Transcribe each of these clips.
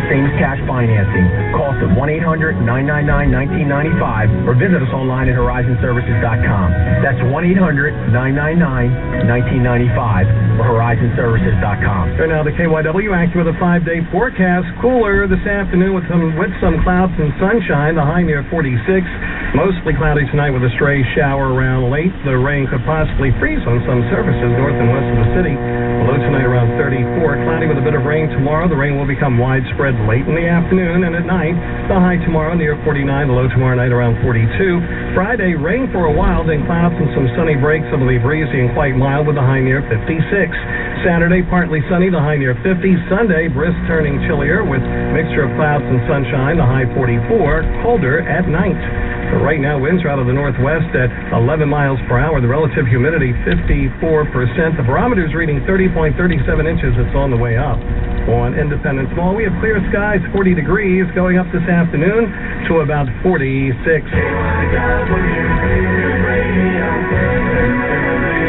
same as cash financing. Call us at 1-800-999-1995 or visit us online at horizonservices.com. That's 1-800-999-1995 or horizonservices.com. Right now, the KYW acting with a 5-day forecast. Cooler this afternoon with some clouds and sunshine. The high near 46. Mostly cloudy tonight with a stray shower around late. The rain could possibly freeze on some surfaces north and west of the city. Low tonight around 34. Cloudy with a bit of rain tomorrow. The rain will become widespread late in the afternoon and at night. The high tomorrow near 49. The low tomorrow night around 42. Friday, rain for a while, then clouds and some sunny breaks. It'll be breezy and quite mild with the high near 56. Saturday, partly sunny, the high near 50. Sunday, brisk turning chillier with mixture of clouds and sunshine. The high 44. Colder at night. But right now, winds are out of the northwest at 11 miles per hour. The relative humidity, 54%. The barometer is reading 30.37 inches. It's on the way up. On Independence Mall, we have clear skies, 40 degrees, going up this afternoon to about 46.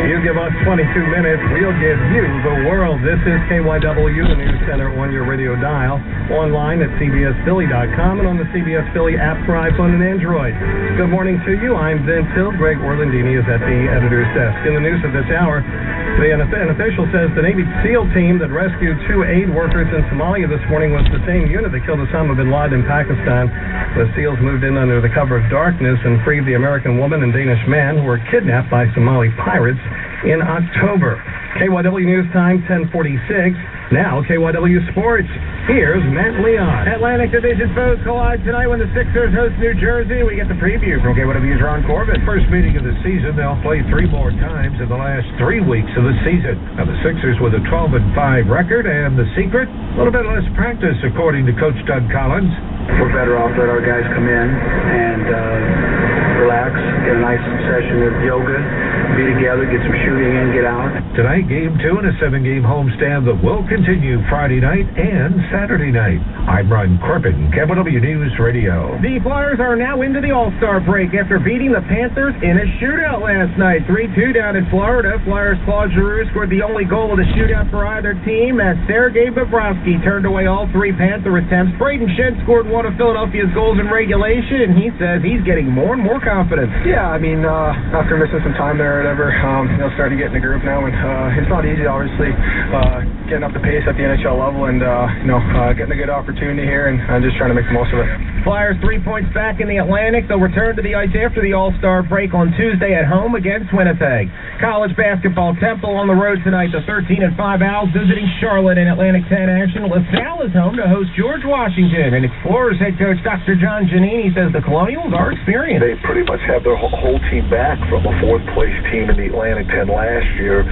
You give us 22 minutes, we'll give you the world. This is KYW, the news center on your radio dial. Online at cbsphilly.com and on the CBS Philly app for iPhone and Android. Good morning to you. I'm Vince Hill. Greg Orlandini is at the editor's desk. In the news of this hour, an official says the Navy SEAL team that rescued 2 aid workers in Somalia this morning was the same unit that killed Osama bin Laden in Pakistan. The SEALs moved in under the cover of darkness and freed the American woman and Danish man who were kidnapped by Somali pirates in October. KYW News Time, 10:46. Now, KYW Sports. Here's Matt Leon. Atlantic Division foes collide tonight when the Sixers host New Jersey. We get the preview from KYW's Ron Corbin. First meeting of the season, they'll play 3 more times in the last 3 weeks of the season. Now, the Sixers with a 12-5 record, and the secret, a little bit less practice, according to Coach Doug Collins. We're better off let our guys come in and relax, get a nice session of yoga, be together, get some shooting in, get out. Tonight, Game 2 in a 7-game homestand that will continue Friday night and Saturday night. I'm Ron Corbin, KYW News Radio. The Flyers are now into the All-Star break after beating the Panthers in a shootout last night. 3-2 down in Florida. Flyers' Claude Giroux scored the only goal of the shootout for either team as Sergei Bobrovsky turned away all 3 Panther attempts. Braden Shen scored one of Philadelphia's goals in regulation, and he says he's getting more and more confident. Yeah, I mean, after missing some time there or whatever, starting to get in the groove now, and it's not easy, obviously, getting up the pace at the NHL level and, getting a good opportunity here and just trying to make the most of it. Flyers 3 points back in the Atlantic. They'll return to the ice after the All-Star break on Tuesday at home against Winnipeg. College basketball, Temple on the road tonight. The 13-5 Owls visiting Charlotte in Atlantic 10 action. LaSalle is home to host George Washington, and Explorers head coach Dr. John Giannini says the Colonials are experienced. They pretty much have their whole team back from a 4th-place team in the Atlantic 10 last year.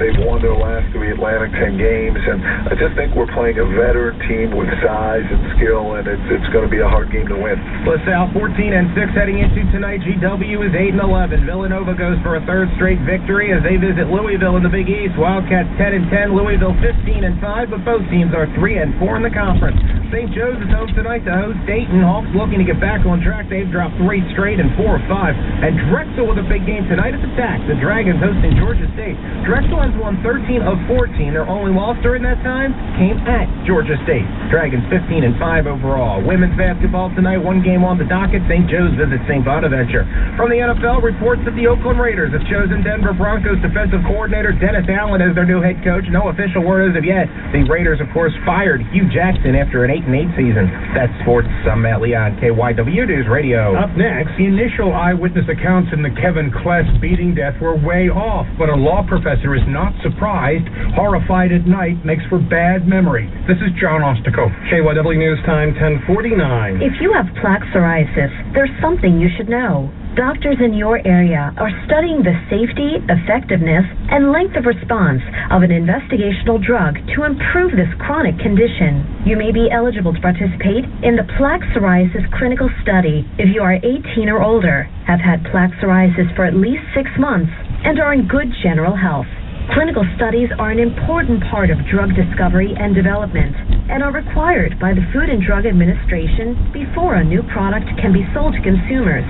They've won their last 3 Atlantic 10 games, and I just think we're playing a veteran team with size and skill, and it's going to be a hard game to win. LaSalle 14-6 heading into tonight. GW is 8-11. Villanova goes for a 3rd straight victory as they visit Louisville in the Big East. Wildcats 10-10. Louisville 15-5, but both teams are 3-4 in the conference. St. Joe's is home tonight to host Dayton. Hawks looking to get back on track. They've dropped 3 straight and 4 of 5. And Drexel with a big game tonight at the TAC. The Dragons hosting Georgia State. Drexel has won 13 of 14. Their only loss during that time came at Georgia State. Dragons 15-5 overall. Women's basketball tonight, 1 game on the docket. St. Joe's visits St. Bonaventure. From the NFL, reports that the Oakland Raiders have chosen Denver Broncos defensive coordinator Dennis Allen as their new head coach. No official word as of yet. The Raiders, of course, fired Hugh Jackson after an 8-8 season. That's sports. I'm Matt Leon, KYW News Radio. Up next, the initial eyewitness accounts in the Kevin Kless beating death were way off, but a law professor is not surprised. Horrified at night makes for bad memory. This is John Ostico. KYW News Time, 10:49. If you have plaque psoriasis, there's something you should know. Doctors in your area are studying the safety, effectiveness, and length of response of an investigational drug to improve this chronic condition. You may be eligible to participate in the plaque psoriasis clinical study if you are 18 or older, have had plaque psoriasis for at least 6 months, and are in good general health. Clinical studies are an important part of drug discovery and development and are required by the Food and Drug Administration before a new product can be sold to consumers.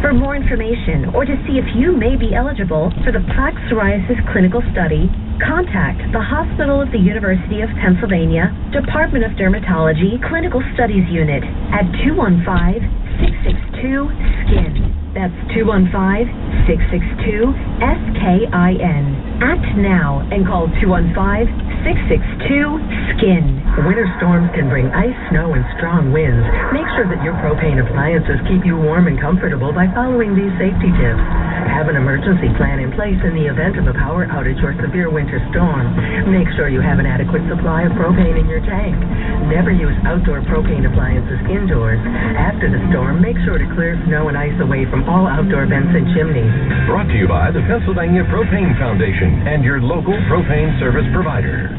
For more information or to see if you may be eligible for the plaque psoriasis clinical study, Contact the Hospital of the University of Pennsylvania, Department of Dermatology, Clinical Studies Unit at 215-662-SKIN. That's 215-662-SKIN. Act now and call 215-662-SKIN. Winter storms can bring ice, snow, and strong winds. Make sure that your propane appliances keep you warm and comfortable by following these safety tips. Have an emergency plan in place in the event of a power outage or severe winter storm. Make sure you have an adequate supply of propane in your tank. Never use outdoor propane appliances indoors. After the storm, make sure to clear snow and ice away from all outdoor vents and chimneys. Brought to you by the Pennsylvania Propane Foundation and your local propane service provider.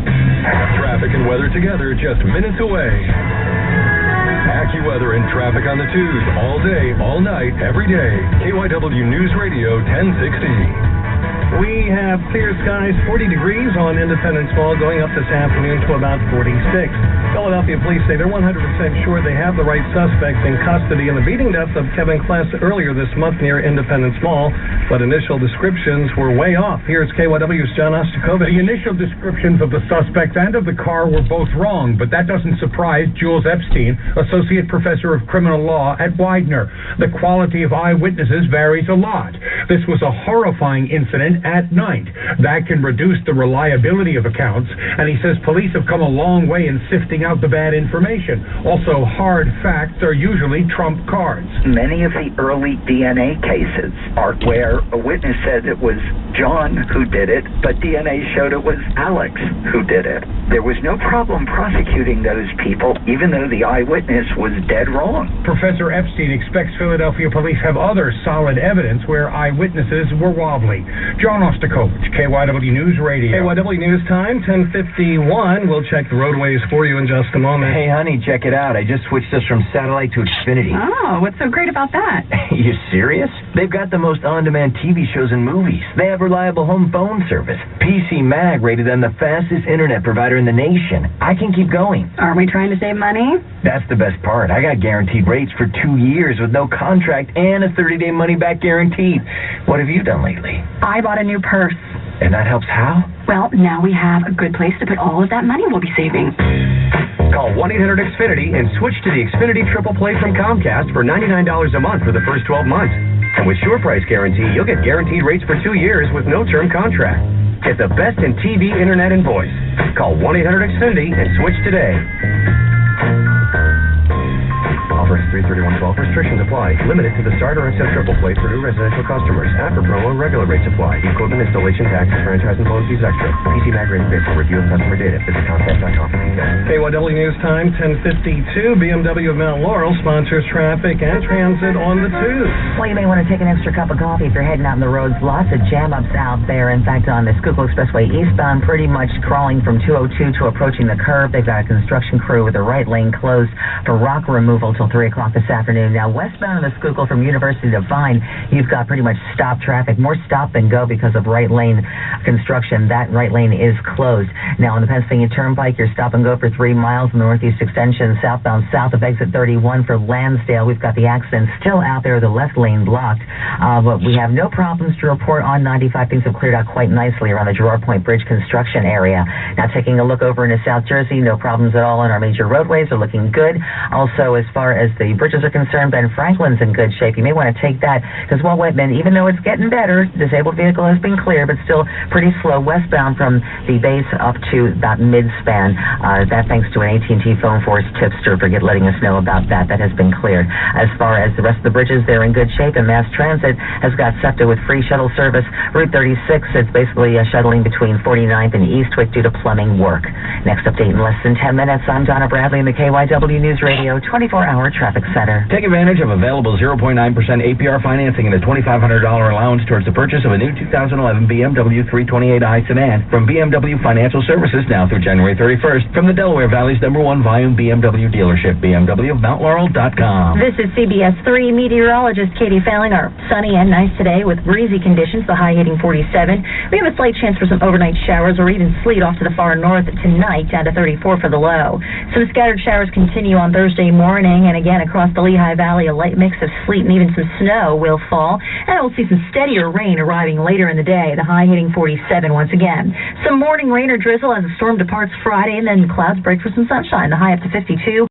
Traffic and weather together just minutes away. AccuWeather and traffic on the twos all day, all night, every day. KYW News Radio 1060. We have clear skies, 40 degrees on Independence Mall, going up this afternoon to about 46. Philadelphia police say they're 100% sure they have the right suspects in custody in the beating death of Kevin Kless earlier this month near Independence Mall, but initial descriptions were way off. Here's KYW's John Ostakovich. The initial descriptions of the suspects and of the car were both wrong, but that doesn't surprise Jules Epstein, Associate Professor of Criminal Law at Widener. The quality of eyewitnesses varies a lot. This was a horrifying incident at night. That can reduce the reliability of accounts, and he says police have come a long way in sifting out the bad information. Also, hard facts are usually trump cards. Many of the early DNA cases are where a witness said it was John who did it, but DNA showed it was Alex who did it. There was no problem prosecuting those people, even though the eyewitness was dead wrong. Professor Epstein expects Philadelphia police have other solid evidence where eyewitnesses were wobbly. John Ostakovich, KYW News Radio. KYW News Time, 10:51. We'll check the roadways for you in just a moment. Hey, honey, check it out. I just switched us from satellite to Xfinity. Oh, what's so great about that? You serious? They've got the most on-demand TV shows and movies. They have reliable home phone service. PC Mag rated them the fastest internet provider in the nation. I can keep going. Are we trying to save money? That's the best part. I got guaranteed rates for 2 years with no contract and a 30-day money-back guarantee. What have you done lately? I bought a new purse. And that helps how? Well, now we have a good place to put all of that money we'll be saving. Call 1-800-XFINITY and switch to the Xfinity Triple Play from Comcast for $99 a month for the first 12 months. And with Sure Price Guarantee, you'll get guaranteed rates for 2 years with no term contract. Get the best in TV, internet, and voice. Call 1-800-XFINITY and switch today. Offer ends 3/31/12. Restrictions apply. Limited to the starter or set triple play for new residential customers. After promo, regular rates apply. Equipment installation, taxes, franchise, and phone fees extra. PC Mag rated bid for review of customer data. Visit Comcast.com for details. KYW News Time, 10:52. BMW of Mount Laurel sponsors traffic and transit on the tubes. Well, you may want to take an extra cup of coffee if you're heading out on the roads. Lots of jam-ups out there. In fact, on the Schuylkill Expressway eastbound, pretty much crawling from 202 to approaching the curve. They've got a construction crew with the right lane closed for rock removal till 3 o'clock this afternoon. Now, westbound of the Schuylkill from University to Vine, you've got pretty much stop traffic. More stop than go because of right lane construction. That right lane is closed. Now, on the Pennsylvania Turnpike, you're stop and go for 3 miles in the northeast extension, southbound south of exit 31 for Lansdale. We've got the accident still out there, the left lane blocked. But we have no problems to report on 95. Things have cleared out quite nicely around the Girard Point Bridge construction area. Now, taking a look over into South Jersey, no problems at all on our major roadways. They're looking good. Also, as far as the bridges are concerned, Ben Franklin's in good shape. You may want to take that because Walt Whitman, even though it's getting better, disabled vehicle has been clear, but still pretty slow westbound from the base up to that mid-span. That thanks to an AT&T Phone Force tipster for letting us know about that. That has been cleared. As far as the rest of the bridges, they're in good shape, and Mass Transit has got SEPTA with free shuttle service. Route 36, it's basically shuttling between 49th and Eastwick due to plumbing work. Next update in less than 10 minutes. I'm Donna Bradley in the KYW News Radio 24-hour traffic center. Take advantage of available 0.9% APR financing and a $2,500 allowance towards the purchase of a new 2011 BMW 328i sedan from BMW Financial Services now through January 31st from the Delaware Valley's #1 volume BMW dealership, BMWMountLaurel.com. This is CBS 3 meteorologist Katie Fallinger. Sunny and nice today with breezy conditions, the high hitting 47. We have a slight chance for some overnight showers or even sleet off to the far north tonight, down to 34 for the low. Some scattered showers continue on Thursday morning, and again across the Lehigh Valley, a light mix mix of sleet and even some snow will fall, and we'll see some steadier rain arriving later in the day, the high hitting 47 once again. Some morning rain or drizzle as the storm departs Friday, and then clouds break for some sunshine, the high up to 52.